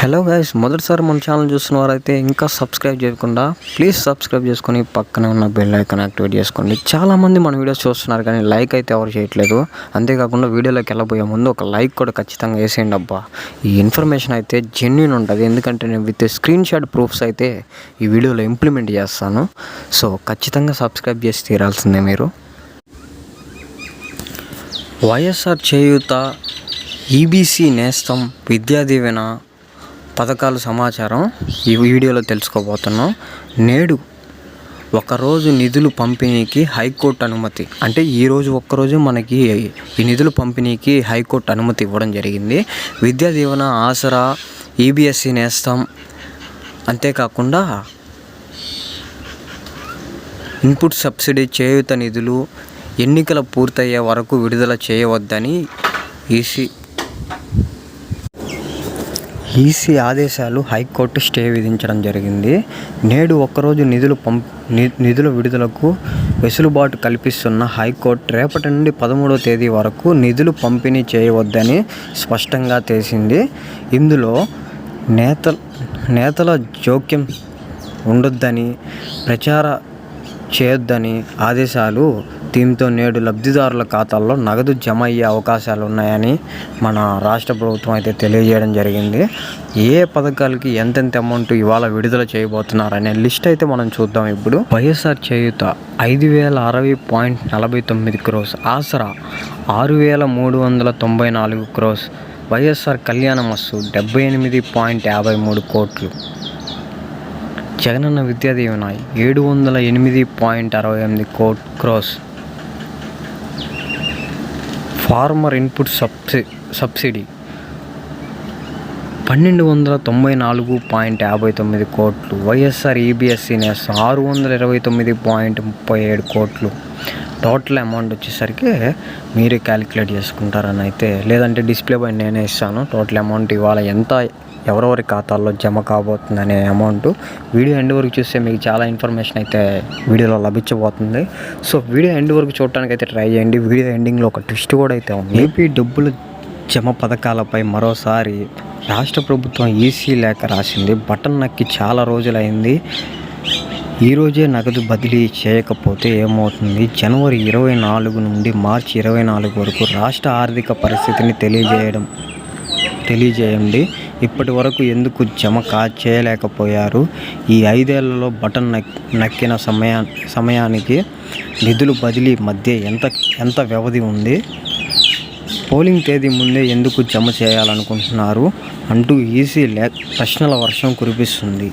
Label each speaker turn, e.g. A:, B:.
A: Hello guys, మొదటిసారి మన channel చూస్తున్న వారైతే ఇంకా సబ్స్క్రైబ్ చేయకుండా ప్లీజ్ సబ్స్క్రైబ్ చేసుకొని పక్కనే ఉన్న బెల్ ఐకాన్ యాక్టివేట్ చేసుకోండి. చాలామంది మన వీడియోస్ చూస్తున్నారు కానీ లైక్ అయితే ఎవరు చేయట్లేదు. అంతేకాకుండా వీడియోలోకి వెళ్ళబోయే ముందు ఒక లైక్ కూడా ఖచ్చితంగా వేసేయండి అబ్బా. ఈ ఇన్ఫర్మేషన్ అయితే జెన్యూన్ ఉంటుంది, ఎందుకంటే నేను విత్ స్క్రీన్ షాట్ ప్రూఫ్స్ అయితే ఈ వీడియోలో ఇంప్లిమెంట్ చేస్తాను. సో ఖచ్చితంగా సబ్స్క్రైబ్ చేసి తీరాల్సిందే మీరు. వైఎస్ఆర్ చేయూత, ఈబీసీ నేస్తం, విద్యా దీవెన పథకాల సమాచారం ఈ వీడియోలో తెలుసుకోబోతున్నాం. నేడు ఒకరోజు నిధులు పంపిణీకి హైకోర్టు అనుమతి, అంటే ఈరోజు ఒక్కరోజు మనకి ఈ నిధులు పంపిణీకి హైకోర్టు అనుమతి ఇవ్వడం జరిగింది. విద్యా దీవెన, ఆసరా, ఈబీఎస్సీ నేస్తం, అంతేకాకుండా ఇన్పుట్ సబ్సిడీ, చేయూత నిధులు ఎన్నికల పూర్తయ్యే వరకు విడుదల చేయవద్దని ఈసీ ఆదేశాలు, హైకోర్టు స్టే విధించడం జరిగింది. నేడు ఒక్కరోజు నిధుల విడుదలకు వెసులుబాటు కల్పిస్తున్న హైకోర్టు రేపటి నుండి 13వ తేదీ వరకు నిధులు పంపిణీ చేయవద్దని స్పష్టంగా చేసింది. ఇందులో నేతల జోక్యం ఉండొద్దని, ప్రచార చేయొద్దని ఆదేశాలు. దీంతో నేడు లబ్ధిదారుల ఖాతాల్లో నగదు జమ అయ్యే అవకాశాలు ఉన్నాయని మన రాష్ట్ర ప్రభుత్వం అయితే తెలియజేయడం జరిగింది. ఏ పథకాలకి ఎంతెంత అమౌంట్ ఇవాళ విడుదల చేయబోతున్నారనే లిస్ట్ అయితే మనం చూద్దాం ఇప్పుడు. వైఎస్ఆర్ చేయూత 5,060.49 క్రోస్, ఆసరా 6,394 క్రోస్, వైఎస్ఆర్ కళ్యాణమస్సు 78.53 కోట్లు, Jagananna Vidya Deevena 708.68 crores, farmer input subsidy 1,294.59 కోట్లు, వైఎస్ఆర్ ఈబీఎస్సీ నేస్తం 629.37 కోట్లు. టోటల్ అమౌంట్ వచ్చేసరికి మీరే క్యాలిక్యులేట్ చేసుకుంటారని అయితే, లేదంటే డిస్ప్లే పై నేనే ఇస్తాను. టోటల్ అమౌంట్ ఇవాళ ఎంత ఎవరెవరి ఖాతాల్లో జమ కాబోతుంది అనే అమౌంట్ వీడియో ఎండ్ వరకు చూస్తే మీకు చాలా ఇన్ఫర్మేషన్ అయితే వీడియోలో లభించబోతుంది. సో వీడియో ఎండ్ వరకు చూడటానికి అయితే ట్రై చేయండి. వీడియో ఎండింగ్లో ఒక ట్విస్ట్ కూడా అయితే ఉంది. ఏపీ డబ్బుల జమ పథకాలపై మరోసారి రాష్ట్ర ప్రభుత్వం ఈసీ లేఖ రాసింది. బటన్ నక్కి చాలా రోజులైంది. ఈరోజే నగదు బదిలీ చేయకపోతే ఏమవుతుంది? జనవరి 24 నుండి మార్చి 24 వరకు రాష్ట్ర ఆర్థిక పరిస్థితిని తెలియజేయండి. ఇప్పటి వరకు ఎందుకు జమ చేయలేకపోయారు? ఈ 5 ఏళ్లలో బటన్ నక్కిన సమయానికి నిధుల బదిలీ మధ్య ఎంత వ్యవధి ఉంది? పోలింగ్ తేదీ ముందే ఎందుకు జమ చేయాలనుకుంటున్నారు అంటూ ఈసీ ప్రశ్నల వర్షం కురిపిస్తుంది.